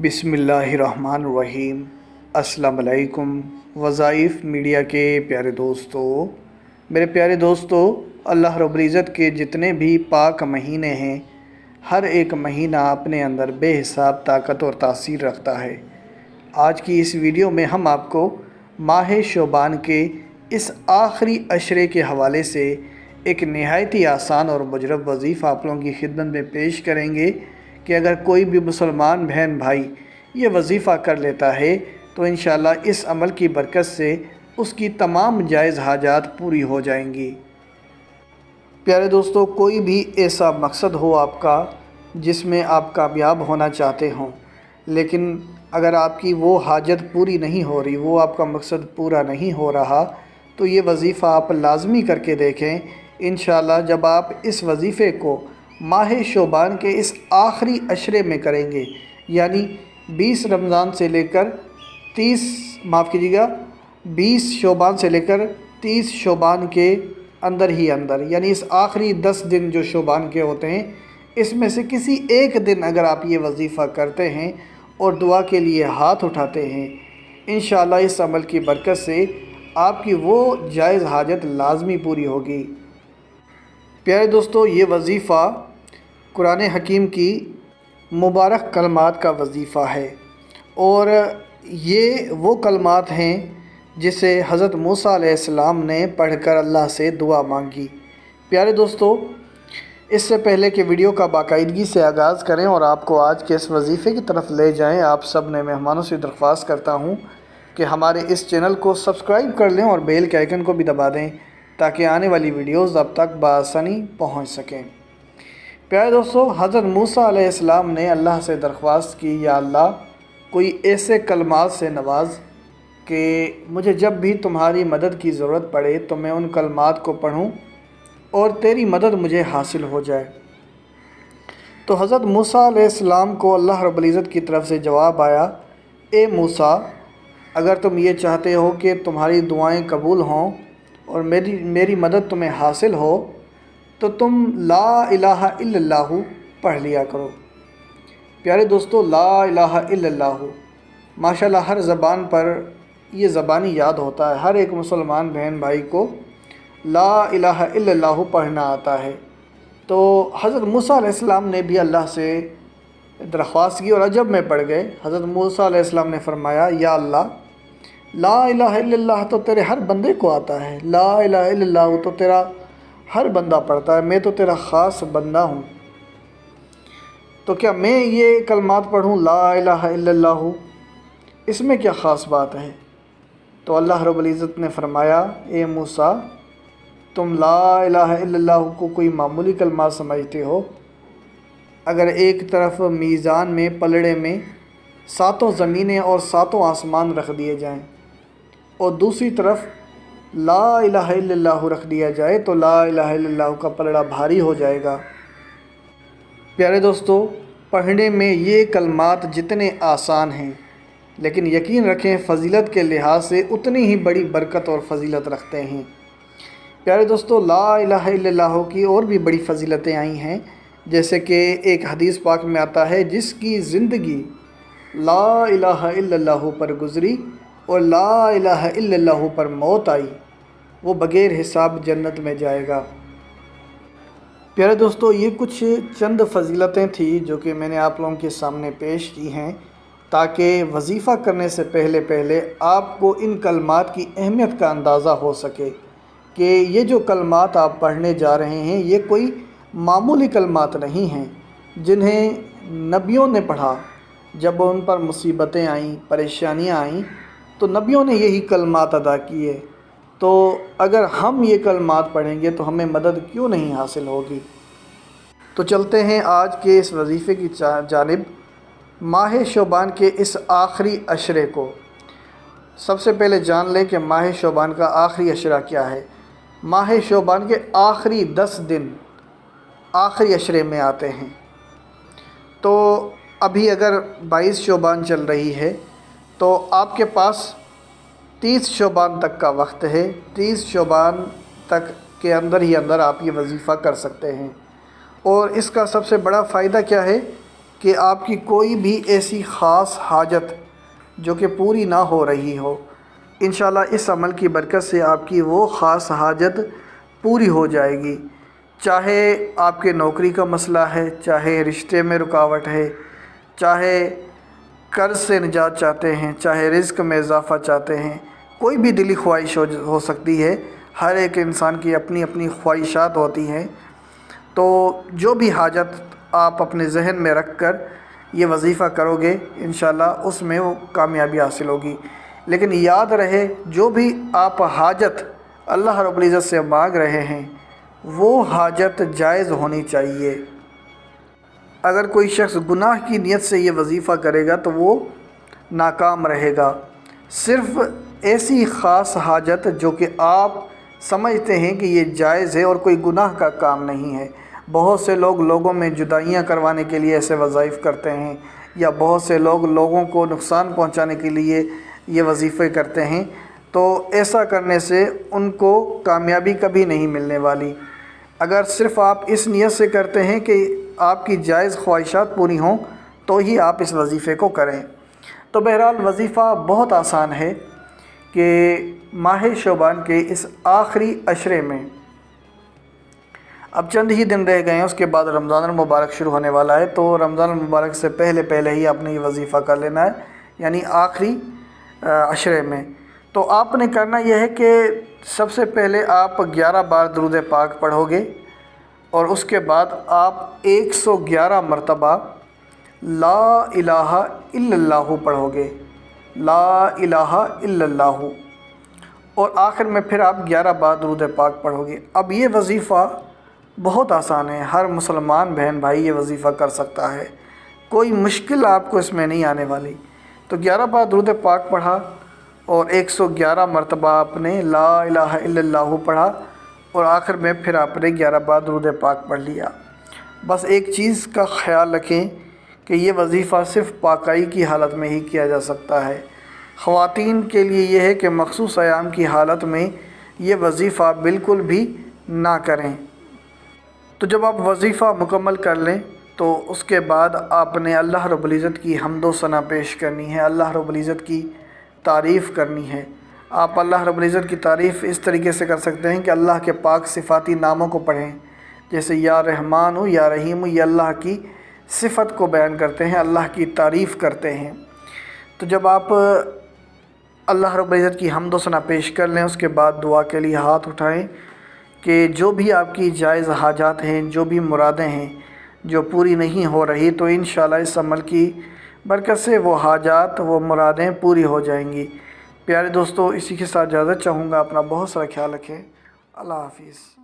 بسم اللہ الرحمن الرحیم۔ السلام علیکم وظائف میڈیا کے پیارے دوستو، میرے پیارے دوستو، اللہ رب العزت کے جتنے بھی پاک مہینے ہیں، ہر ایک مہینہ اپنے اندر بے حساب طاقت اور تاثیر رکھتا ہے۔ آج کی اس ویڈیو میں ہم آپ کو ماہ شعبان کے اس آخری عشرے کے حوالے سے ایک نہایت ہی آسان اور مجرب وظیفہ آپ لوگوں کی خدمت میں پیش کریں گے کہ اگر کوئی بھی مسلمان بہن بھائی یہ وظیفہ کر لیتا ہے تو انشاءاللہ اس عمل کی برکت سے اس کی تمام جائز حاجات پوری ہو جائیں گی۔ پیارے دوستو، کوئی بھی ایسا مقصد ہو آپ کا جس میں آپ کامیاب ہونا چاہتے ہوں، لیکن اگر آپ کی وہ حاجت پوری نہیں ہو رہی، وہ آپ کا مقصد پورا نہیں ہو رہا، تو یہ وظیفہ آپ لازمی کر کے دیکھیں۔ انشاءاللہ جب آپ اس وظیفے کو ماہ شعبان کے اس آخری عشرے میں کریں گے، یعنی 20 رمضان سے لے کر 20 شعبان سے لے کر 30 شعبان کے اندر یعنی اس آخری 10 دن جو شعبان کے ہوتے ہیں، اس میں سے کسی ایک دن اگر آپ یہ وظیفہ کرتے ہیں اور دعا کے لیے ہاتھ اٹھاتے ہیں، انشاءاللہ اس عمل کی برکت سے آپ کی وہ جائز حاجت لازمی پوری ہوگی۔ پیارے دوستو، یہ وظیفہ قرآن حکیم کی مبارک کلمات کا وظیفہ ہے، اور یہ وہ کلمات ہیں جسے حضرت موسیٰ علیہ السلام نے پڑھ کر اللہ سے دعا مانگی۔ پیارے دوستو، اس سے پہلے کہ ویڈیو کا باقاعدگی سے آغاز کریں اور آپ کو آج کے اس وظیفے کی طرف لے جائیں، آپ سب نے مہمانوں سے درخواست کرتا ہوں کہ ہمارے اس چینل کو سبسکرائب کر لیں اور بیل کے آئیکن کو بھی دبا دیں تاکہ آنے والی ویڈیوز اب تک بآسانی پہنچ سکیں۔ پیارے دوستو، حضرت موسیٰ علیہ السلام نے اللہ سے درخواست کی، یا اللہ کوئی ایسے کلمات سے نواز کہ مجھے جب بھی تمہاری مدد کی ضرورت پڑے تو میں ان کلمات کو پڑھوں اور تیری مدد مجھے حاصل ہو جائے۔ تو حضرت موسیٰ علیہ السلام کو اللہ رب العزت کی طرف سے جواب آیا، اے موسیٰ، اگر تم یہ چاہتے ہو کہ تمہاری دعائیں قبول ہوں اور میری مدد تمہیں حاصل ہو تو تم لا الہ الا اللہ پڑھ لیا کرو۔ پیارے دوستو، لا الہ الا اللہ ماشاءاللہ ہر زبان پر یہ زبانی یاد ہوتا ہے، ہر ایک مسلمان بہن بھائی کو لا الہ الا اللہ پڑھنا آتا ہے۔ تو حضرت موسیٰ علیہ السلام نے بھی اللہ سے درخواست کی اور عجب میں پڑ گئے۔ حضرت موسیٰ علیہ السلام نے فرمایا، یا اللہ لا الہ الا اللہ تو تیرے ہر بندے کو آتا ہے، لا الہ الا اللہ تو تیرا ہر بندہ پڑھتا ہے، میں تو تیرا خاص بندہ ہوں، تو کیا میں یہ کلمات پڑھوں لا الہ الا اللہ؟ اس میں کیا خاص بات ہے؟ تو اللہ رب العزت نے فرمایا، اے موسیٰ، تم لا الہ الا اللہ کو کوئی معمولی کلمات سمجھتے ہو؟ اگر ایک طرف میزان میں پلڑے میں 7 زمینیں اور 7 آسمان رکھ دیے جائیں اور دوسری طرف لا الہ الا اللہ رکھ دیا جائے تو لا الہ الا اللہ کا پلڑا بھاری ہو جائے گا۔ پیارے دوستو، پڑھنے میں یہ کلمات جتنے آسان ہیں، لیکن یقین رکھیں فضیلت کے لحاظ سے اتنی ہی بڑی برکت اور فضیلت رکھتے ہیں۔ پیارے دوستو، لا الہ الا اللہ کی اور بھی بڑی فضیلتیں آئی ہیں، جیسے کہ ایک حدیث پاک میں آتا ہے، جس کی زندگی لا الہ الا اللہ پر گزری اور لا الہ الا اللہ پر موت آئی، وہ بغیر حساب جنت میں جائے گا۔ پیارے دوستو، یہ کچھ چند فضیلتیں تھیں جو کہ میں نے آپ لوگوں کے سامنے پیش کی ہیں تاکہ وظیفہ کرنے سے پہلے آپ کو ان کلمات کی اہمیت کا اندازہ ہو سکے کہ یہ جو کلمات آپ پڑھنے جا رہے ہیں یہ کوئی معمولی کلمات نہیں ہیں، جنہیں نبیوں نے پڑھا۔ جب ان پر مصیبتیں آئیں، پریشانیاں آئیں تو نبیوں نے یہی کلمات ادا کیے، تو اگر ہم یہ کلمات پڑھیں گے تو ہمیں مدد کیوں نہیں حاصل ہوگی؟ تو چلتے ہیں آج کے اس وظیفے کی جانب، ماہ شعبان کے اس آخری عشرے کو۔ سب سے پہلے جان لیں کہ ماہ شعبان کا آخری عشرہ کیا ہے۔ ماہ شعبان کے آخری 10 دن آخری عشرے میں آتے ہیں۔ تو ابھی اگر 22 شعبان چل رہی ہے تو آپ کے پاس 30 شعبان تک کا وقت ہے۔ 30 شعبان تک کے اندر ہی آپ یہ وظیفہ کر سکتے ہیں۔ اور اس کا سب سے بڑا فائدہ کیا ہے کہ آپ کی کوئی بھی ایسی خاص حاجت جو کہ پوری نہ ہو رہی ہو، انشاءاللہ اس عمل کی برکت سے آپ کی وہ خاص حاجت پوری ہو جائے گی۔ چاہے آپ کے نوکری کا مسئلہ ہے، چاہے رشتے میں رکاوٹ ہے، چاہے قرض سے نجات چاہتے ہیں، چاہے رزق میں اضافہ چاہتے ہیں، کوئی بھی دلی خواہش ہو سکتی ہے۔ ہر ایک انسان کی اپنی اپنی خواہشات ہوتی ہیں، تو جو بھی حاجت آپ اپنے ذہن میں رکھ کر یہ وظیفہ کرو گے انشاءاللہ اس میں وہ کامیابی حاصل ہوگی۔ لیکن یاد رہے، جو بھی آپ حاجت اللہ رب العزت سے مانگ رہے ہیں وہ حاجت جائز ہونی چاہیے۔ اگر کوئی شخص گناہ کی نیت سے یہ وظیفہ کرے گا تو وہ ناکام رہے گا۔ صرف ایسی خاص حاجت جو کہ آپ سمجھتے ہیں کہ یہ جائز ہے اور کوئی گناہ کا کام نہیں ہے۔ بہت سے لوگ لوگوں میں جدائیاں کروانے کے لیے ایسے وظائف کرتے ہیں، یا بہت سے لوگ لوگوں کو نقصان پہنچانے کے لیے یہ وظیفے کرتے ہیں، تو ایسا کرنے سے ان کو کامیابی کبھی نہیں ملنے والی۔ اگر صرف آپ اس نیت سے کرتے ہیں کہ آپ کی جائز خواہشات پوری ہوں تو ہی آپ اس وظیفے کو کریں۔ تو بہرحال وظیفہ بہت آسان ہے کہ ماہ شعبان کے اس آخری عشرے میں، اب چند ہی دن رہ گئے ہیں، اس کے بعد رمضان المبارک شروع ہونے والا ہے، تو رمضان المبارک سے پہلے ہی آپ نے یہ وظیفہ کر لینا ہے، یعنی آخری عشرے میں۔ تو آپ نے کرنا یہ ہے کہ سب سے پہلے آپ 11 بار درود پاک پڑھو گے، اور اس کے بعد آپ 111 مرتبہ لا الہ الا اللہ پڑھو گے، لا الہ الا اللہ، اور آخر میں پھر آپ 11 بار درود پاک پڑھو گے۔ اب یہ وظیفہ بہت آسان ہے، ہر مسلمان بہن بھائی یہ وظیفہ کر سکتا ہے، کوئی مشکل آپ کو اس میں نہیں آنے والی۔ تو 11 بار درود پاک پڑھا اور 111 مرتبہ آپ نے لا الہ الا اللہ پڑھا، اور آخر میں پھر آپ نے 11 بار درود پاک پڑھ لیا۔ بس ایک چیز کا خیال رکھیں کہ یہ وظیفہ صرف پاکائی کی حالت میں ہی کیا جا سکتا ہے۔ خواتین کے لیے یہ ہے کہ مخصوص ایام کی حالت میں یہ وظیفہ بالکل بھی نہ کریں۔ تو جب آپ وظیفہ مکمل کر لیں تو اس کے بعد آپ نے اللہ رب العزت کی حمد و ثنا پیش کرنی ہے، اللہ رب العزت کی تعریف کرنی ہے۔ آپ اللہ رب العزت کی تعریف اس طریقے سے کر سکتے ہیں کہ اللہ کے پاک صفاتی ناموں کو پڑھیں، جیسے یا رحمان ہو یا رحیم ہو، یہ اللہ کی صفت کو بیان کرتے ہیں، اللہ کی تعریف کرتے ہیں۔ تو جب آپ اللہ رب العزت کی حمد و ثنا پیش کر لیں، اس کے بعد دعا کے لیے ہاتھ اٹھائیں کہ جو بھی آپ کی جائز حاجات ہیں، جو بھی مرادیں ہیں جو پوری نہیں ہو رہی، تو انشاءاللہ اس عمل کی برکت سے وہ حاجات، وہ مرادیں پوری ہو جائیں گی۔ پیارے دوستو، اسی کے ساتھ اجازت چاہوں گا، اپنا بہت سارا خیال رکھیں۔ اللہ حافظ۔